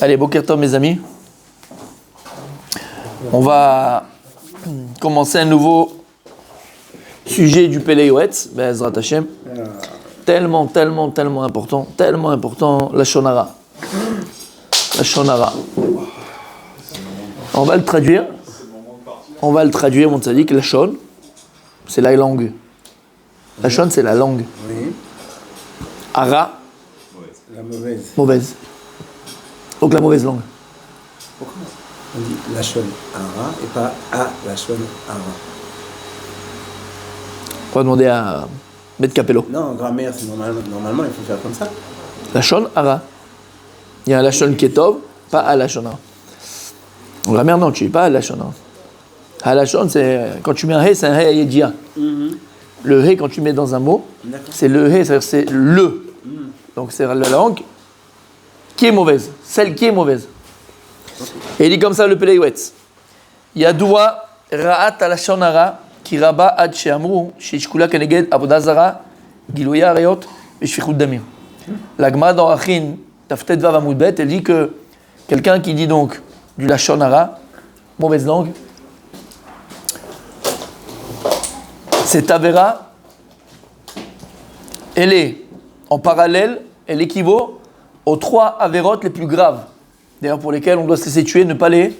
Allez, Boker Tov, mes amis. On va commencer un nouveau sujet du Pelei Yoetz, Be'ezrat Hashem. Tellement important, la Shonara. La Shonara. On va le traduire, mon tzaddik. La Shon, c'est la langue. La Shon, c'est la langue. Oui. Ara, La mauvaise. mauvaise. Donc la mauvaise langue. Pourquoi on dit Lachon Hara et pas A Lachon Hara? On va demander à Maître Capello. Non, en grammaire, c'est normalement, il faut faire comme ça. La Shon, Ara. Il y a un Lachon qui est Tov, pas à Lachon Ara. En grammaire, non, tu n'es pas à Lachon Ara. À Lachon, c'est quand tu mets un He, c'est un He Yedia. Le He, quand tu mets dans un mot, c'est le He, c'est-à-dire c'est le. Donc c'est la langue qui est mauvaise, celle qui est mauvaise. Et il dit comme ça le Pelei Yoetz. Yadoua ra'at al-lashon hara ki raba ad she'amru she'ishkula keneged avodah zara gilouya arayot v'shfichut damim. La Gemara dans Achin Taftet Vav Amud Bet, elle dit que quelqu'un qui dit donc du lashon hara, mauvaise langue, cette avéra, elle est en parallèle, elle équivaut aux 3 avérotes les plus graves, d'ailleurs pour lesquelles on doit se laisser tuer, ne pas les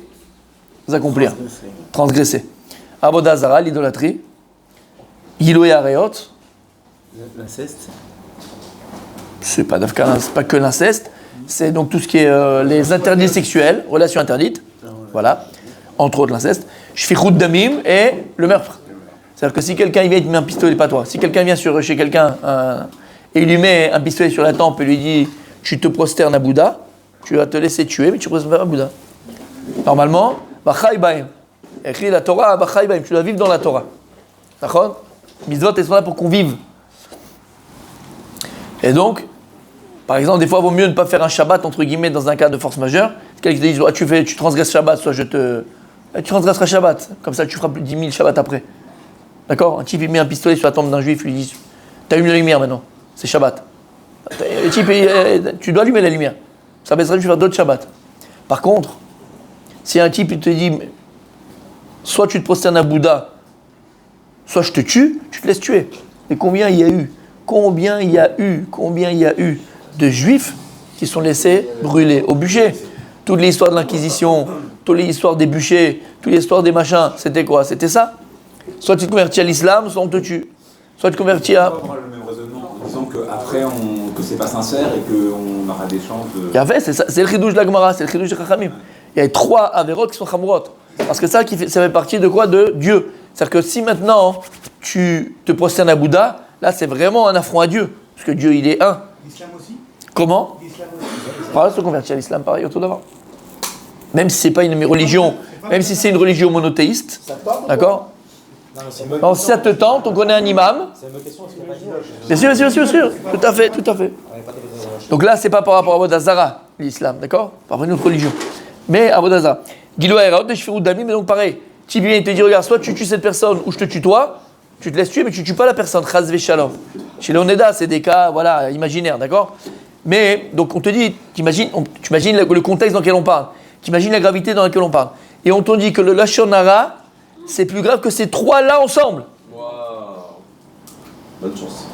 accomplir, transgresser. Avodah zara, l'idolâtrie, Gilouya Arayot, L'inceste. c'est pas que l'inceste, c'est donc tout ce qui est les interdits sexuels, relations interdites, voilà, entre autres l'inceste, Shfichut Damim et le meurtre. C'est-à-dire que si quelqu'un il vient, il te met un pistolet, pas toi, si quelqu'un vient chez quelqu'un et il lui met un pistolet sur la tempe et lui dit tu te prosternes à Bouddha, tu vas te laisser tuer, mais tu te prosternes à Bouddha. Normalement, Bachai Baim, écrit la Torah, Bachai Baim, tu dois vivre dans la Torah. D'accord? Mitzvot, elles sont là pour qu'on vive. Et donc, par exemple, des fois, il vaut mieux ne pas faire un Shabbat, entre guillemets, dans un cas de force majeure. Quelqu'un qui te dit, tu transgresses Shabbat, soit tu transgresseras Shabbat. Comme ça, tu feras plus de 10 000 Shabbat après. D'accord? Un type, il met un pistolet sur la tombe d'un juif, il lui dit, tu allumes la lumière maintenant, c'est Shabbat. Le type, tu dois allumer la lumière. Ça baisserait, tu vas faire d'autres Shabbat. Par contre, si un type, il te dit, soit tu te prosternes à Bouddha, soit je te tue, tu te laisses tuer. Et combien il y a eu de juifs qui sont laissés brûler au bûcher? Toute l'histoire de l'Inquisition, toute l'histoire des bûchers, toute l'histoire des machins, c'était quoi? C'était ça. Soit tu te convertis à l'islam, soit on te tue. Soit tu te convertis à... On va avoir le même raisonnement en disant qu'après, que c'est pas sincère et qu'on aura des chances de... Et en fait, c'est le chidouche de la Gemara, c'est le chidouche de Chachamim. Il y a 3 avérotes qui sont chamurot. Parce que ça fait partie de quoi? De Dieu. C'est-à-dire que si maintenant tu te prosternes à Bouddha, là c'est vraiment un affront à Dieu. Parce que Dieu il est un. L'islam aussi? Comment? L'islam aussi. Par là, se convertir à l'islam, pareil, autour d'avant. Même si c'est pas une religion, même si c'est une religion monothéiste, d'accord? Non, si ça te tente, on connaît un imam. Bien sûr, tout à fait. Donc là, c'est pas par rapport à Avodah Zara, l'islam, d'accord? Par rapport à une autre religion. Mais Avodah Zara. Gilouya Arayot et Shfichut Damim, mais donc pareil. Tu viens et te dit, regarde, soit tu tues cette personne ou je te tue toi, tu te laisses tuer, mais tu tues pas la personne. Chaz v'shalom. Chez les Oneda, c'est des cas, voilà, imaginaires, d'accord? Mais, donc on te dit, tu imagines le contexte dans lequel on parle. Tu imagines la gravité dans laquelle on parle. Et on te dit que le Lashon Hara, c'est plus grave que ces 3-là ensemble. Waouh. Bonne chance.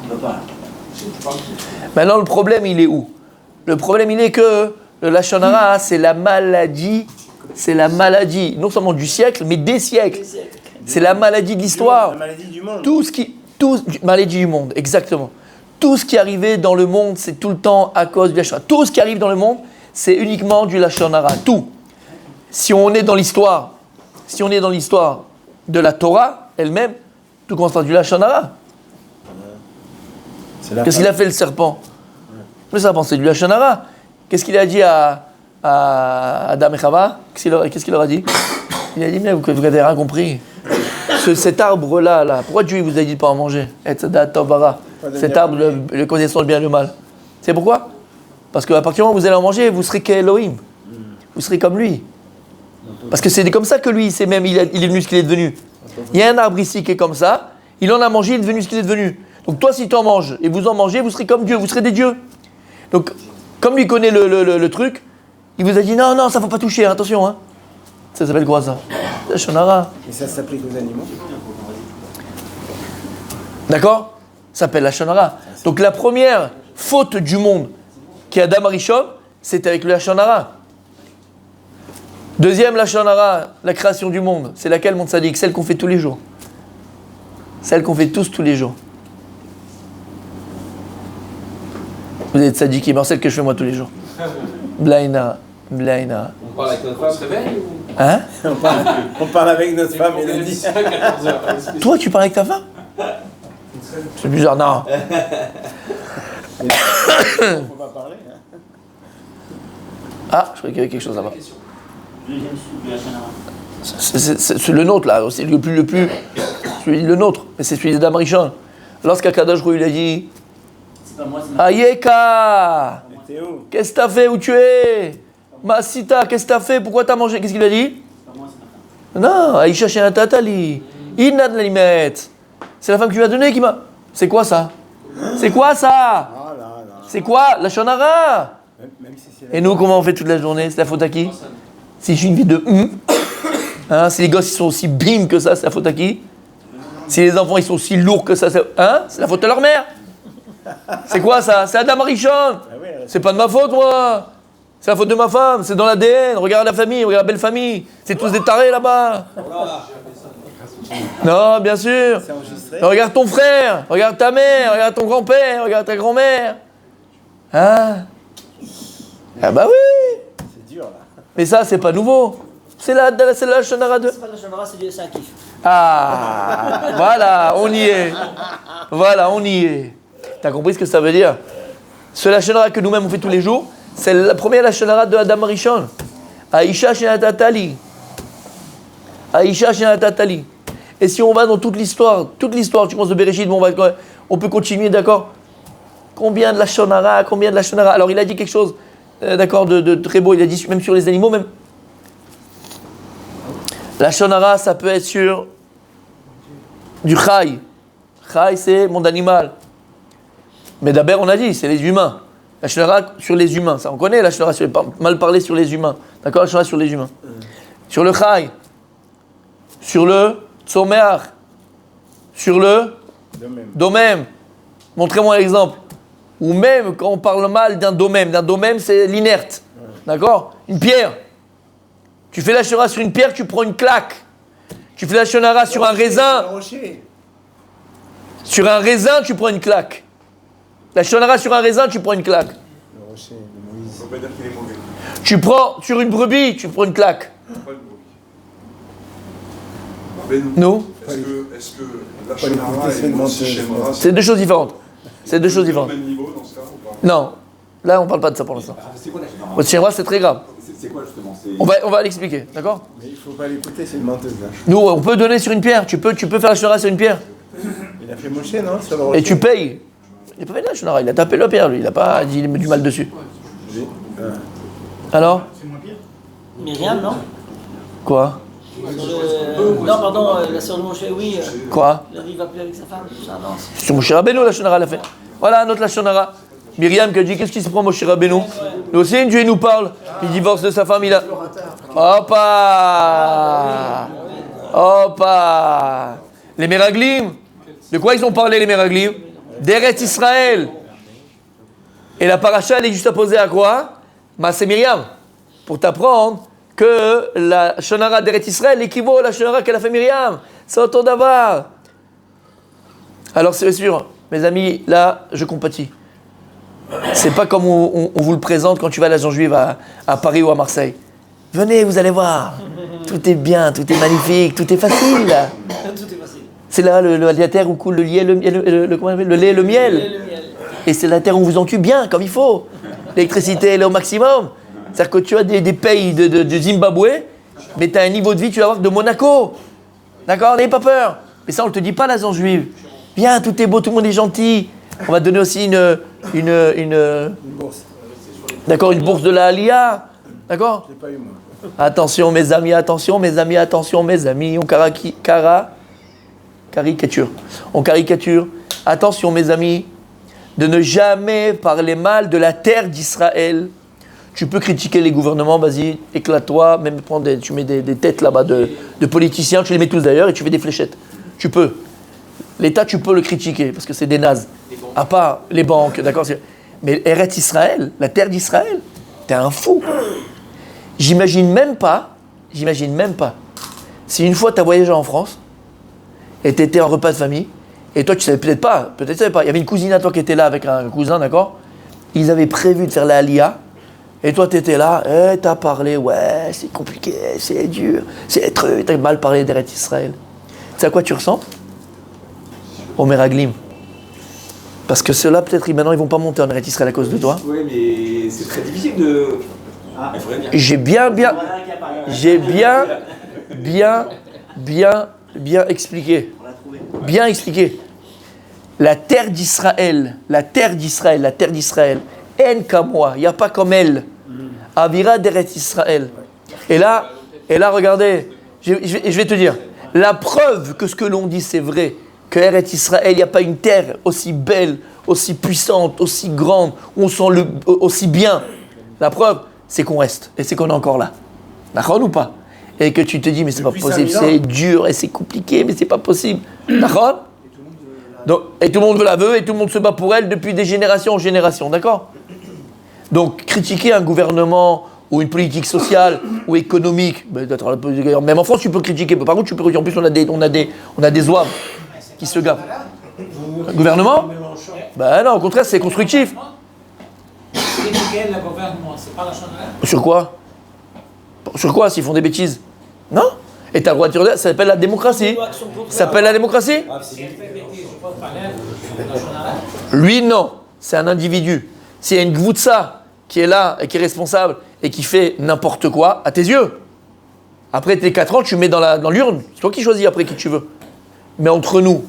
Maintenant, le problème, il est où? Le problème, il est que le Lashon Hara, c'est la maladie, non seulement du siècle, mais des siècles. C'est la maladie de l'histoire. La maladie du monde. Maladie du monde, exactement. Tout ce qui est arrivé dans le monde, c'est tout le temps à cause du Lashon Hara. Tout ce qui arrive dans le monde, c'est uniquement du Lashon Hara. Tout. Si on est dans l'histoire de la Torah elle-même, tout constate du Lashon Hara. Qu'est-ce qu'il a fait le serpent? Le serpent, c'est du Lashon Hara. Qu'est-ce qu'il a dit à Adam et Chava? Qu'est-ce qu'il leur a dit? Il a dit, mais vous n'avez rien compris. Cet arbre-là, pourquoi Dieu vous a dit de ne pas en manger? Cet arbre, le connaissant le bien et le mal. C'est pourquoi? Parce qu'à partir du moment où vous allez en manger, vous serez qu'Elohim. Vous serez comme lui. Parce que c'est comme ça que lui, il est devenu ce qu'il est devenu. Il y a un arbre ici qui est comme ça, il en a mangé, il est devenu ce qu'il est devenu. Donc toi, si tu en manges et vous en mangez, vous serez comme Dieu, vous serez des dieux. Donc Comme lui connaît le truc, il vous a dit non, ça faut pas toucher, hein, attention. Hein. Ça s'appelle quoi ça? Lachon hara. Et ça s'applique aux animaux? D'accord? Ça s'appelle Lachon hara. Donc la première faute du monde qui est Adam Arishon, c'est avec le Lachon hara. Deuxième Lachon hara, la création du monde. C'est laquelle, mon tzaddik? Celle qu'on fait tous les jours. Celle qu'on fait tous les jours. Vous êtes tzaddikim, alors celle que je fais moi tous les jours. Blaina. On parle avec notre femme, c'est vrai ou... Hein? On parle avec notre femme, il a dit. Toi, tu parles avec ta femme? C'est bizarre, non. On va parler. Hein. Ah, je croyais qu'il y avait quelque chose là-bas. C'est le nôtre là, c'est le plus, celui le nôtre, mais c'est celui d'Adam Rishon. Lorsqu'Akadosh Hu il a dit, Ayeka, qu'est-ce que t'as fait, où tu es? Masita, qu'est-ce que t'as fait, pourquoi t'as mangé? Qu'est-ce qu'il a dit? Non, Aïcha Shenatatali, Inad Lalimet. C'est la femme que tu m'as donnée qui m'a. C'est quoi ça? C'est quoi ça? C'est quoi? La shonara? Et nous, comment on fait toute la journée? C'est la faute à qui? Si j'ai une vie de hein, si les gosses ils sont aussi bim que ça, c'est la faute à qui? Si les enfants ils sont aussi lourds que ça, c'est hein? C'est la faute à leur mère. C'est quoi ça? C'est Adam Arishon. C'est pas de ma faute, moi. C'est la faute de ma femme, c'est dans l'ADN. Regarde la famille, regarde la belle famille. C'est tous des tarés là-bas. Non, bien sûr. Regarde ton frère, regarde ta mère, regarde ton grand-père, regarde ta grand-mère. Hein? Ah bah oui. C'est dur là. Mais ça, c'est pas nouveau. C'est la shonara 2. C'est pas la shonara, c'est un kiff. Ah, voilà, on y est. Voilà, on y est. T'as compris ce que ça veut dire? Ce lachonara que nous-mêmes on fait tous les jours, c'est la première lachonara de Adam Rishon. Aïcha Shenatatali. Aïcha Shenatatali. Et si on va dans toute l'histoire, tu commences de Bereshit, bon, on peut continuer, d'accord? Combien de lachonara? Alors il a dit quelque chose, d'accord, de très beau, il a dit même sur les animaux, même. Lachonara, ça peut être sur du chai. Chai, c'est monde animal. Mais d'abord, on a dit, c'est les humains. La shonara sur les humains, ça on connaît, la shonara mal parler sur les humains. D'accord, la shonara sur les humains. Sur le chai, sur le tzomeach, sur le domem. Montrez-moi un exemple. Ou même quand on parle mal d'un domem c'est l'inerte. D'accord? Une pierre. Tu fais la shonara sur une pierre, tu prends une claque. Tu fais la shonara sur un raisin. Sur un raisin, tu prends une claque. La shonara sur un raisin, tu prends une claque. Le rocher de Moïse. On peut pas dire qu'il est mauvais. Tu prends sur une brebis, tu prends une claque. Pas le mauvais. Nous? Est-ce que la shonara et le shemra, C'est deux choses différentes. C'est deux choses différentes. au même niveau dans ce cas ou pas? Non. Là, on parle pas de ça pour l'instant. C'est quoi la shonara? Au Tchéra, c'est très grave. C'est quoi justement? On va l'expliquer, d'accord? Mais il faut pas l'écouter, c'est une menteuse là. Nous, on peut donner sur une pierre. Tu peux faire la shonara sur une pierre. Il a fait Moshe, non? Sur le rocher. Et tu payes. Il n'a pas fait la shonara, il a tapé la pierre, lui. Il n'a pas dit du mal dessus. Alors? Myriam, non? Quoi? Non, pardon, la sœur de Moshe, oui. Quoi? Il va plus avec sa femme, tout ça, non. Sur Moshe Rabbeinu, la shonara l'a fait. Voilà, notre la shonara. Myriam qui a dit, qu'est-ce qui se prend Moshe Rabbeinu? Nous aussi, Dieu nous parle. Il divorce de sa femme, il a... Hoppa! Les Meraglim. De quoi ils ont parlé, les Meraglim? D'Eretz Israël. Et la paracha, elle est juste opposée à quoi? C'est Myriam. Pour t'apprendre que la shonara d'Eretz Israël équivaut à la shonara qu'elle a fait Myriam. C'est autant d'avoir. Alors c'est sûr, mes amis, là, je compatis. C'est pas comme on vous le présente quand tu vas à la Jean Juive à Paris ou à Marseille. Venez, vous allez voir. Tout est bien, tout est magnifique, tout est facile. Tout est facile. C'est là la terre où coule le lait, comment on appelle, le lait et le miel. Et c'est la terre où on vous en tue bien, comme il faut. L'électricité, elle est au maximum. C'est-à-dire que tu as des pays de Zimbabwe, mais tu as un niveau de vie, tu vas voir, de Monaco. D'accord? N'ayez pas peur. Mais ça, on ne te dit pas, la Jean Juive. Viens, tout est beau, tout le monde est gentil. On va donner aussi une bourse. D'accord, une bourse de la Aliyah. D'accord? Je l'ai pas eu moi. Attention mes amis, on caricature. On caricature. Attention mes amis, de ne jamais parler mal de la terre d'Israël. Tu peux critiquer les gouvernements, vas-y, éclate-toi, même tu mets des têtes là-bas de politiciens, tu les mets tous d'ailleurs et tu fais des fléchettes. Tu peux. L'État, tu peux le critiquer, parce que c'est des nazes. À part les banques, d'accord. Mais Eretz Israël, la terre d'Israël, t'es un fou. J'imagine même pas, si une fois t'as voyagé en France, et t'étais en repas de famille, et toi tu savais peut-être pas, il y avait une cousine à toi qui était là avec un cousin, d'accord. Ils avaient prévu de faire la Aliyah, et toi t'étais là, et t'as parlé, ouais, c'est compliqué, c'est dur, c'est truc, t'as mal parlé d'Eretz Israël. Tu sais à quoi tu ressembles? Au Meraglim. Parce que ceux-là, peut-être, maintenant, ils vont pas monter en Eretz Israël à cause de toi. Oui, mais c'est très difficile de... Ah, il faudrait bien. J'ai bien expliqué. Bien expliqué. La terre d'Israël, en comme moi, il n'y a pas comme elle. Avira d'Eretz Israël. Et là, regardez, je vais te dire, la preuve que ce que l'on dit, c'est vrai, que Eretz Israël, il n'y a pas une terre aussi belle, aussi puissante, aussi grande, où on sent aussi bien. La preuve, c'est qu'on reste, et c'est qu'on est encore là. D'accord ou pas? Et que tu te dis, mais c'est pas possible, c'est dur, et c'est compliqué, mais c'est pas possible. D'accord? Et tout le monde la veut, et tout le monde se bat pour elle depuis des générations en générations, d'accord? Donc, critiquer un gouvernement, ou une politique sociale, ou économique, même en France, tu peux critiquer, par contre, tu peux, en plus, on a des zouaves qui se gavent. Le gouvernement? Ben non, au contraire, c'est constructif. Critiquer le gouvernement, c'est pas la chose. Sur quoi? Sur quoi, s'ils font des bêtises? Non? Et t'as le droit de dire, ça s'appelle la démocratie. Ça s'appelle la démocratie? Lui, non. C'est un individu. S'il y a une gvoutsa qui est là et qui est responsable et qui fait n'importe quoi, à tes yeux, après tes 4 ans, tu mets dans l'urne. C'est toi qui choisis après qui tu veux. Mais entre nous,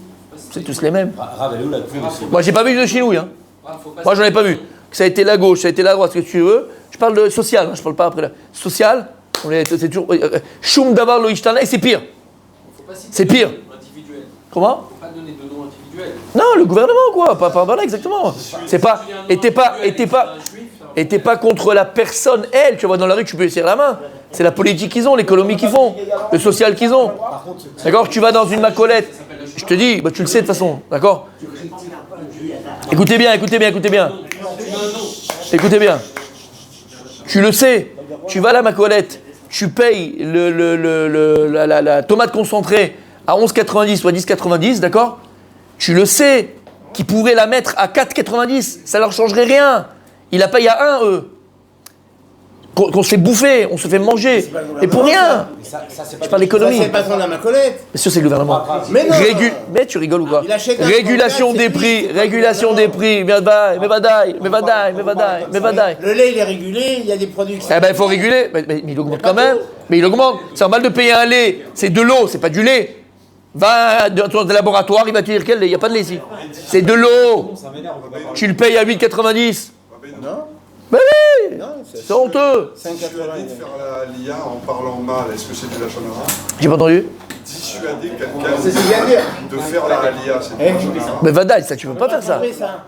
c'est tous les mêmes. Moi, j'ai pas vu de chinouille. Hein. Moi, j'en ai pas vu. Que ça a été la gauche, ça a été la droite, ce que tu veux. Je parle de social, hein, je parle pas après là. Social, c'est toujours. Choum d'avoir le Ishtana, et c'est pire. C'est pire. Comment? Faut pas donner de nom individuel. Non, le gouvernement, quoi. Voilà, exactement. C'est pas. Et t'es pas contre la personne, elle. Tu vois, dans la rue, tu peux lui serrer la main. C'est la politique qu'ils ont, l'économie qu'ils font, le social qu'ils ont. D'accord? Tu vas dans une macolette. Je te dis, bah, tu le sais de toute façon. D'accord? Écoutez bien. Écoutez bien. Tu le sais. Tu vas à la macolette. Tu payes la tomate concentrée à 11,90 ou à 10,90, d'accord? Tu le sais qu'ils pourraient la mettre à 4,90. Ça leur changerait rien. Il la paye à 1, eux. Qu'on se fait bouffer, on se fait manger. Et pour rien. Je parle d'économie. C'est le patron de la macolette. Bien sûr, c'est le gouvernement. Mais non. Mais tu rigoles ou quoi? Il achète un Régulation des prix. Mais vadaï. Le lait, il est régulé, il y a des produits qui sont... Eh ben, il faut réguler. Mais il augmente quand même. Mais il augmente. C'est normal de payer un lait. C'est de l'eau, c'est pas du lait. Va dans le laboratoire, il va te dire quel lait. Il n'y a pas de lait ici. C'est de l'eau. Tu le payes à 8,90. Non. Ben oui. C'est honteux. 5,90. Dissuader de faire la LIA en parlant mal, est-ce que c'est du lachon hara? J'ai pas entendu. Dissuader quelqu'un C'est ce qu'il vient de dire. de faire la LIA, c'est du lachon hara? Mais vadaï, ça, tu peux pas faire ça.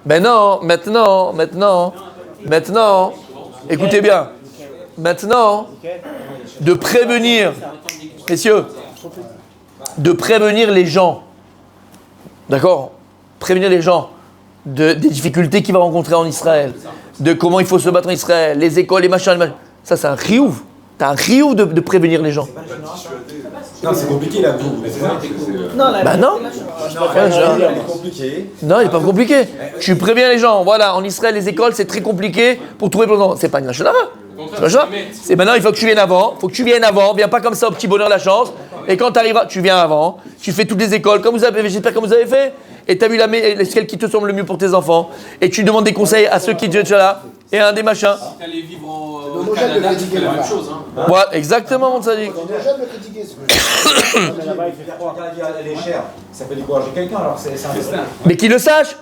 Ben non, maintenant. Écoutez bien. Maintenant, de prévenir, messieurs, de prévenir les gens. D'accord? Prévenir les gens des difficultés qu'ils vont rencontrer en Israël, de comment il faut se battre en Israël, les écoles, les machins, Ça, c'est un riouf. T'as un riouf de prévenir les gens. Non, c'est compliqué là, vous. Bah non. C'est compliqué. Non, il n'est pas compliqué. Tu préviens les gens. Voilà, en Israël, les écoles, c'est très compliqué pour trouver plein d'enfants. C'est pas une lachon hara. C'est maintenant, il faut que tu viennes avant. Viens pas comme ça au petit bonheur la chance. Et quand tu arriveras, tu viens avant. Tu fais toutes les écoles, j'espère comme vous avez fait. Et tu as vu celle qui te semble le mieux pour tes enfants. Et tu demandes des conseils à ceux qui te là. Et un des machins. Si t'allais vivre au Canada, tu fais la même chose. Hein. Ouais, exactement, mon sadique. On est jeune de critiquer ce que Elle est chère. Ça peut décourager quelqu'un, alors c'est un destin. Mais qu'il le sache.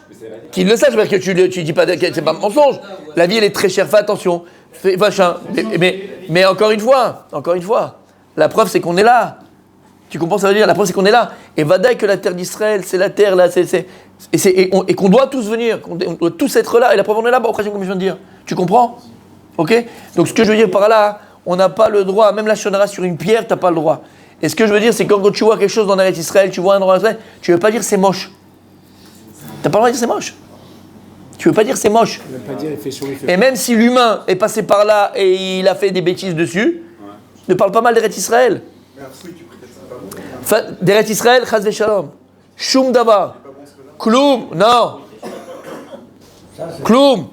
Parce que tu dis pas, c'est pas un mensonge. La vie, elle est très chère. Fais attention. Fais machin. Mais encore une fois, la preuve, c'est qu'on est là. Tu comprends, ça veut dire? La preuve, c'est qu'on est là. Et vadaï que la terre d'Israël, c'est la terre là, et qu'on doit tous venir, qu'on doit tous être là, et la preuve on est là, comme je viens de dire. Tu comprends? Ok? Donc ce que je veux dire par là, on n'a pas le droit, même la shonara sur une pierre, tu n'as pas le droit. Et ce que je veux dire, c'est que quand tu vois quelque chose dans l'Eretz Israël, tu vois un endroit d'Israël, tu ne veux pas dire c'est moche. Tu n'as pas le droit de dire c'est moche. Tu ne veux pas dire c'est moche. Il ne veut pas dire il fait chaud, il fait Et même si l'humain est passé par là et il a fait des bêtises dessus, ne parle pas mal d'Eretz Israël. D'Eretz Israël, chas v'shalom. Shum davar. Kloum, non. Kloum.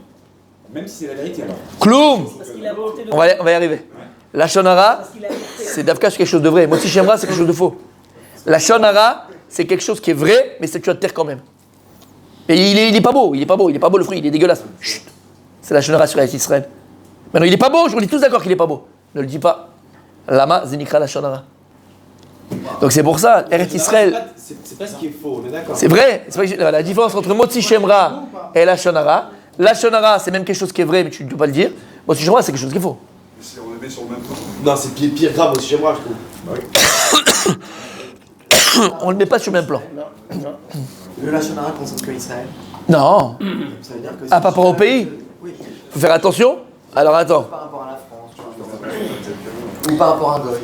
Même si c'est la vérité alors. Kloum. Parce qu'il a volonté de... On va y arriver. La shonara, c'est d'Afka, c'est quelque chose de vrai. Motzi Shemra, c'est quelque chose de faux. La shonara, c'est quelque chose qui est vrai, mais c'est que tu vas te taire quand même. Et il est pas beau, il est pas beau le fruit, il est dégueulasse. Chut. C'est la shonara sur Eretz Israël. Maintenant, il est pas beau, on est tous d'accord qu'il est pas beau. Ne le dis pas. Lama, zenikra la shonara. Donc c'est pour ça, Eretz Israël. C'est pas ce qui est faux, on est d'accord. C'est vrai, la différence entre Motzi Shemra et la shonara. La shonara, c'est même quelque chose qui est vrai, mais tu ne peux pas le dire. Motzi Shemra, c'est quelque chose qui est faux. Si on le met sur le même plan. Non, c'est pire grave aussi chez moi, je trouve. On le met pas sur le même plan. Le Lachonara concerne que Israël. Non. Ça veut dire que Ah, par rapport au pays? Oui. Faut faire attention. Alors attends. Par rapport à la France, ou par rapport à un goy.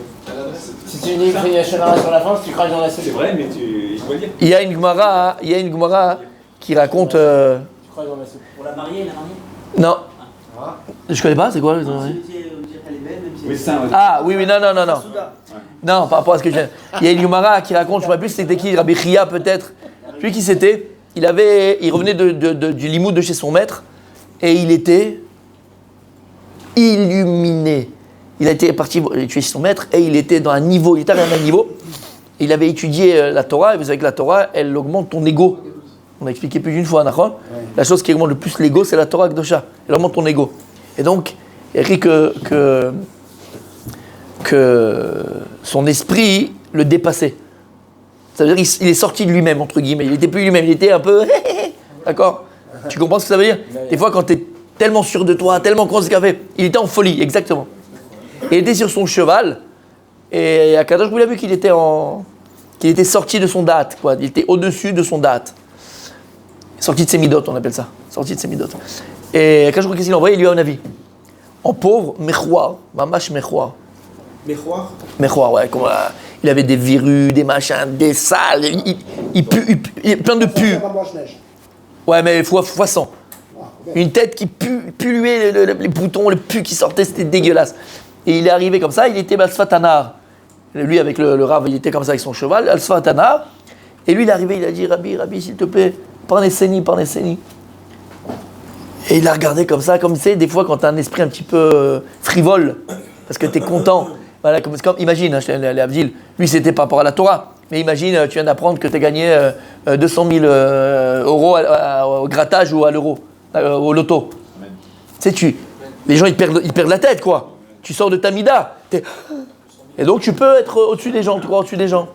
Si tu dis qu'il y a Lachonara sur la France, tu craches dans la C'est soupe. vrai, mais il faut le dire. Il y a une Gemara qui raconte. Tu craches dans la soupe. Pour la mariée, la mariée. Non. Je connais pas, c'est quoi le Non, c'est elle est belle, même si Oui, c'est ça. ouais. Ah oui, non. Souda. Non, par rapport à ce que je viens. Il y a une Gemara qui raconte, je ne sais plus c'était qui, Rabbi Chia peut-être. Je sais plus qui c'était. Il revenait du limoud de chez son maître et il était illuminé. Il était parti tuer chez son maître et il était dans un niveau, il était à un niveau. Il avait étudié la Torah et vous savez que la Torah, elle augmente ton ego. On a expliqué plus d'une fois, d'accord ? La chose qui augmente le plus l'ego, c'est la Torah Kedosha. Elle augmente ton ego. Et donc, il a écrit que son esprit le dépassait. Ça veut dire qu'il est sorti de lui-même, entre guillemets. Il n'était plus lui-même, il était un peu... D'accord ? Tu comprends ce que ça veut dire ? Des fois, quand tu es tellement sûr de toi, tellement conscient de ce qu'il a fait, il était en folie, exactement. Et il était sur son cheval, et à Kadosh, vous l'avez vu qu'il était sorti de son date, quoi. Il était au-dessus de son date. Sorti de ses midotes, on appelle ça. Sorti de ses midotes. Et Kadosh, qu'est-ce qu'il a envoyé ? Il lui a un avis. En pauvre, mechouar, mamash mechouar. Mechouar ? Mechouar, ouais. Il avait des verrues, des machins, des sales. Il pue, il est plein de pu. Ouais, mais fois 100. Une tête qui puait, les boutons, le pu qui sortait, c'était dégueulasse. Et il est arrivé comme ça, il était Balsfatanar. Lui, avec le Rav, il était comme ça avec son cheval, Balsfatanar. Et lui, il est arrivé, il a dit, Rabbi, s'il te plaît, parnesseni. Et il a regardé comme ça, comme tu sais, des fois quand tu as un esprit un petit peu frivole, parce que tu es content. Voilà, comme imagine, les Abdil, lui c'était par rapport à la Torah, mais imagine, tu viens d'apprendre que tu as gagné 200 000 euros au grattage ou à l'euro, au loto. Tu sais, les gens ils perdent la tête, quoi. Tu sors de ta mida. Et donc tu peux être au-dessus des gens, tu crois, au-dessus des gens.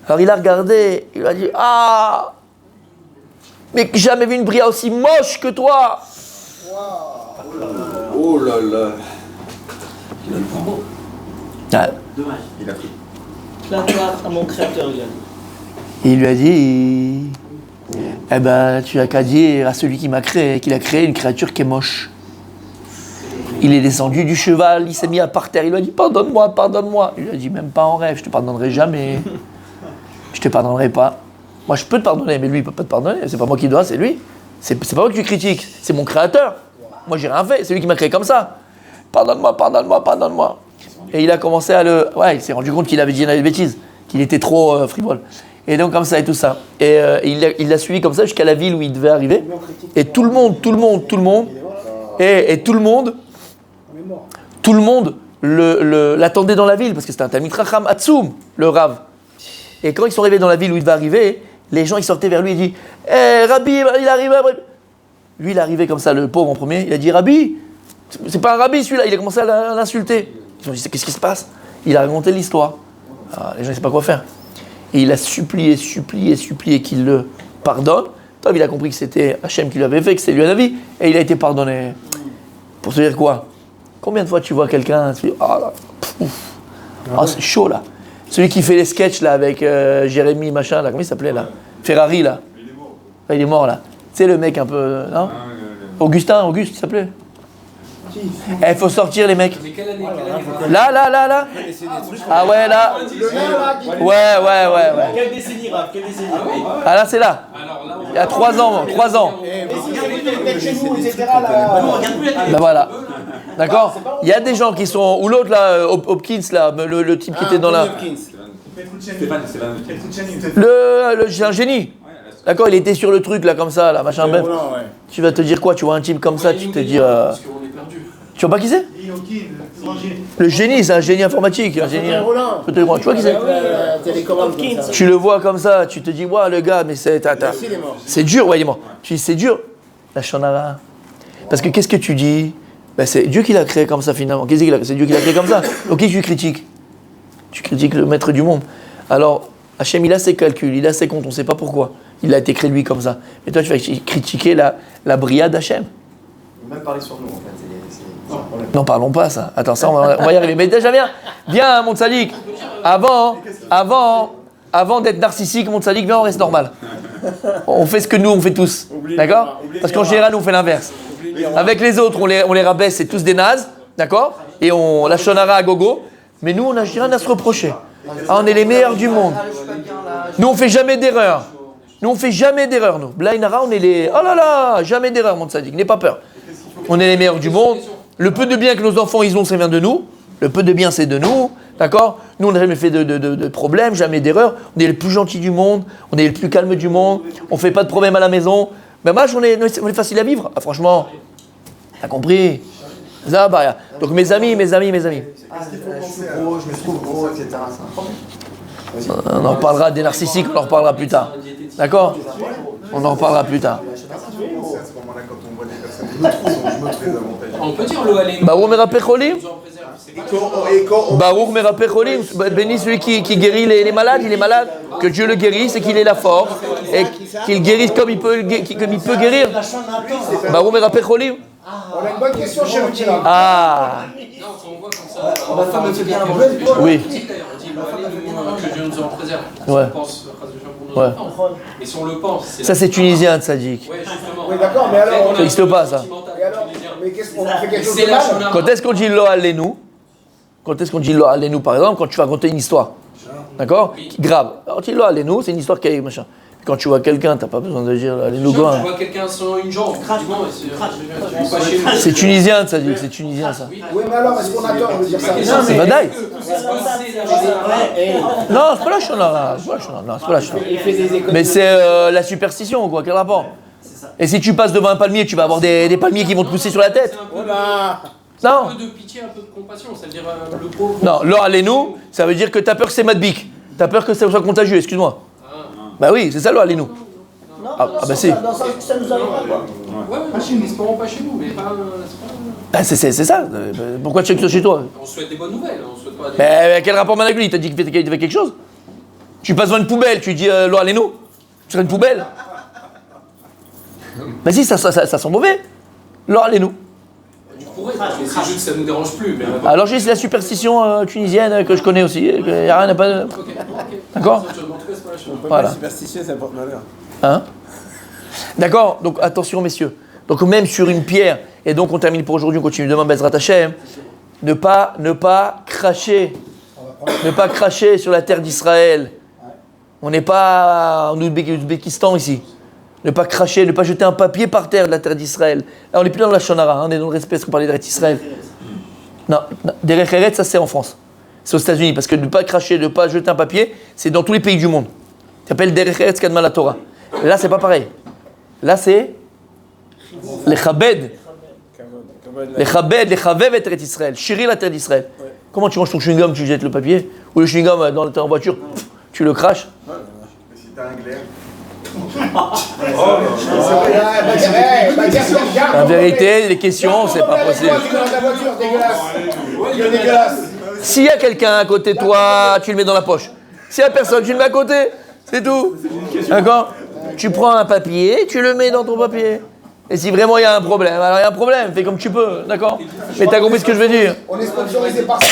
Alors il a regardé, il a dit, ah, mais jamais vu une bria aussi moche que toi. Oh là là. Il a le combo. Ah. Dommage. Il a pris. La gloire à mon créateur, il a dit. Et il lui a dit, eh ben, tu n'as qu'à dire à celui qui m'a créé, qu'il a créé une créature qui est moche. Il est descendu du cheval, il s'est mis à par terre, il lui a dit, pardonne-moi. Il lui a dit, même pas en rêve, je te pardonnerai jamais. Je te pardonnerai pas. Moi, je peux te pardonner, mais lui, il peut pas te pardonner. C'est pas moi qui dois, c'est lui. C'est pas moi que tu critiques, c'est mon créateur. Moi, j'ai rien fait, c'est lui qui m'a créé comme ça. Pardonne-moi. Et il a commencé à il s'est rendu compte qu'il avait dit des bêtises, qu'il était trop frivole. Et donc, comme ça et tout ça. Et il l'a suivi comme ça jusqu'à la ville où il devait arriver. Et tout le monde, l'attendait dans la ville, parce que c'était un Talmid Chacham Atzoum, le Rav. Et quand ils sont arrivés dans la ville où il devait arriver, les gens ils sortaient vers lui et disent Rabbi, il arrive. Lui, il est arrivé comme ça, le pauvre en premier. Il a dit Rabbi, c'est pas un Rabbi celui-là. Il a commencé à l'insulter. Ils ont dit qu'est-ce qui se passe ? Il a raconté l'histoire. Alors, les gens ne savaient pas quoi faire. Et il a supplié qu'il le pardonne. Toi, il a compris que c'était Hachem qui lui avait fait, que c'était lui un avis. Et il a été pardonné. Pour te dire quoi ? Combien de fois tu vois quelqu'un, tu dis, c'est chaud là. Celui qui fait les sketchs là avec Jérémy machin là, comment il s'appelait là? Ferrari là. Il est mort là. Tu sais le mec un peu, non? Auguste, il s'appelait. Il faut sortir les mecs. Mais quelle année Là. Ah ouais là. Ouais. Quelle décennie, Raph? Quelle décennie? Ah là c'est là. Alors là, Il y a 3 ans. Mais si c'est chez nous, etc. là. Nous, on regarde plus la télé. Ben voilà. D'accord? Il y a des gens qui sont. Ou l'autre là, Hopkins là, le type qui était dans la. C'est un génie. D'accord, il était sur le truc là comme ça, là, machin bref. Tu vas te dire quoi? Tu vois un type comme ça, tu te dis. parce qu'on est perdu. Tu vois pas qui c'est? Le génie, c'est un génie informatique. Un génie. Tu vois qui c'est? Tu le vois comme ça, tu te dis, ouais, le gars, mais c'est. C'est dur, ouais, il est mort. Tu dis, c'est dur. La shonara. Parce que qu'est-ce que tu dis? Ben, c'est Dieu qui l'a créé comme ça finalement. Qu'est-ce qu'il a? C'est Dieu qui l'a créé comme ça. Donc qui tu critiques? Tu critiques le maître du monde. Alors, Hachem, il a ses calculs, il a ses comptes, on ne sait pas pourquoi. Il a été créé lui comme ça. Mais toi, tu vas critiquer la bria d'Hachem. Même parler sur nous, en fait. C'est un problème. Non, parlons pas ça. Attends, ça, on va y arriver. Mais déjà, viens, mon tzaddik. Avant d'être narcissique, mon tzaddik, viens, on reste normal. On fait ce que nous, on fait tous. D'accord? Parce qu'en général, nous, on fait l'inverse. Avec les autres, on les rabaisse, c'est tous des nazes. D'accord? Et on la shonara à gogo. Mais nous, on n'a rien à se reprocher. Ah, on est les meilleurs du monde. Nous, on fait jamais d'erreur. Nous. Blainara, on est les. Oh là là, jamais d'erreur, mon tzaddik. N'aie pas peur. On est les meilleurs du monde. Le peu de bien que nos enfants ils ont, ça vient de nous. Le peu de bien, c'est de nous. D'accord? Nous, on n'a jamais fait de problème, jamais d'erreur. On est les plus gentils du monde. On est les plus calmes du monde. On ne fait pas de problème à la maison. Ben, moi, on est facile à vivre. Ah, franchement, t'as compris? Ça, bah, donc, mes amis. Ah, je suis gros, je me trouve gros, etc. C'est un problème. On en reparlera des narcissiques, on en reparlera plus tard. D'accord? On en reparlera plus tard. On peut dire le Alléluia. Baruch Merapeh Cholim. Baruch Merapeh Cholim. Béni celui qui guérit les malades, il est malade. Que Dieu le guérisse et qu'il ait la force. Et qu'il guérisse comme il peut guérir. Baruch Merapeh Cholim. On a une bonne question chez vous. Ah. Non, quand on voit comme ça. Ma femme me fait bien la Oui. On dit que Dieu nous en préserve. Ouais. On pense pour nos enfants. Et si on le pense, c'est. Ça, c'est tunisien, tzaddik. Ouais, justement. Oui, d'accord, mais alors. Ça n'existe pas, ça. Mais qu'est-ce qu'on fait quelque chose de mal? Quand est-ce qu'on dit Lo Alenu? Quand est-ce qu'on dit Lo Alenu, par exemple, quand tu vas raconter une histoire? D'accord? Grave. Alors, tu dis Lo Alenu, c'est une histoire qui est machin. Quand tu vois quelqu'un, t'as pas besoin de dire Alenu Tu Goin. vois quelqu'un sans une jambe, effectivement, c'est pas chez nous. C'est tunisien, tzaddik, c'est tunisien, ça. Oui, mais alors, est-ce qu'on a tort de dire ça? Non, c'est Vadaï. Non, Non, c'est pas la shonara. Non, c'est pas la shonara. Il fait des économies. Mais c'est la superstition, quoi. Quel rapport? Et si tu passes devant un palmier, tu vas avoir des palmiers qui vont te pousser sur la tête. un Non. peu de pitié, un peu de compassion, c'est-à-dire le pauvre. Non, Lo Alenu, ça veut dire que t'as peur que c'est Madbik. T'as peur que ça soit contagieux, excuse-moi. Bah oui, c'est ça Lo Alenu. Ah bah si. Ça nous arrive pas, quoi. Ouais, espérons pas chez nous, mais pas. Bah c'est ça. Pourquoi tu checkes ça chez toi? On souhaite des bonnes nouvelles, on souhaite pas des. Mais quel rapport avec lui? Il t'a dit qu'il fait quelque chose? Tu passes devant une poubelle, tu dis Lo Alenu. Tu serais une poubelle? Bah si, ça sent mauvais. Lo Alenu. Tu pourrais, mais c'est juste que ça nous dérange plus. Mais Alors j'ai la superstition tunisienne que je connais aussi. Il n'y a rien à pas. Ok. D'accord? En tout cas, c'est pas la chose. Voilà. Superstitieux, ça porte malheur. Hein? D'accord? Donc attention messieurs. Donc même sur une pierre, et donc on termine pour aujourd'hui, on continue demain, Bezrat Hashem, ne pas cracher. Ne pas cracher sur la terre d'Israël. On n'est pas en Ouzbékistan ici. Ne pas cracher, ne pas jeter un papier par terre de la terre d'Israël. Là, on n'est plus dans la Shonara, on est dans le respect, parce qu'on parlait d'Israël. Non, Derech Eretz, ça c'est en France. C'est aux États-Unis, parce que ne pas cracher, ne pas jeter un papier, c'est dans tous les pays du monde. Ça s'appelle Derech Eretz Kadma la Torah. Et là, c'est pas pareil. Là, c'est les Chabed. Les Chabed, les Chavev et Eretz Israël. Chérir la terre d'Israël. Comment tu manges ton chewing-gum, tu jettes le papier? Ou le chewing-gum dans en voiture, tu le craches? Mais si t'as un glaire. En vérité, les questions, c'est pas possible. S'il y a quelqu'un à côté de toi, tu le mets dans la poche. S'il y a personne, tu le mets à côté. C'est tout. D'accord? Tu prends un papier, tu le mets dans ton papier. Et si vraiment il y a un problème, alors il y a un problème, fais comme tu peux, d'accord? Mais t'as compris ce que je veux dire? On est sponsorisé par ça.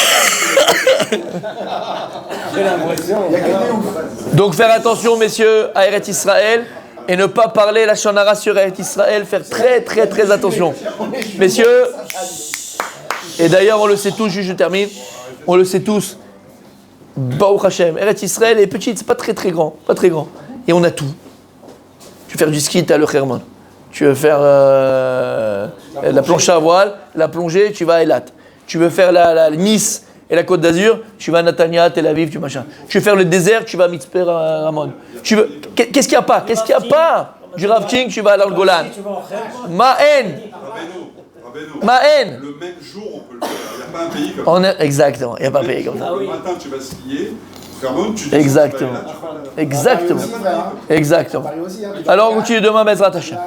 J'ai l'impression. Il y a que des ouf. Donc faire attention, messieurs, à Eretz Israël et ne pas parler la Shonara sur Eretz Israël, faire très très très attention. Messieurs, et d'ailleurs on le sait tous, juste je termine, on le sait tous, Baruch Hashem, Eretz Israël est petite, c'est pas très très grand, pas très grand. Et on a tout. Tu veux faire du ski, tu as le Hermon. Tu veux faire la planche à voile, la plongée, tu vas à Eilat. Tu veux faire la Nice et la Côte d'Azur, tu vas à Netanya, Tel Aviv, tu machin. Tu veux faire le désert, tu vas à Mitzpeh Ramon. Tu veux... Qu'est-ce qu'il n'y a pas? Qu'est-ce qu'il n'y a pas? Du rafting, tu vas à Golan. Ma'en. Ma'en. Le même jour, on peut le faire. Il n'y a pas un pays comme ça. Exactement, il n'y a pas un pays comme ça. Le matin, tu vas skier. Fermone, tu dis Exactement. Exactement. Exactement. Alors on continue demain, Bezrat Hashem.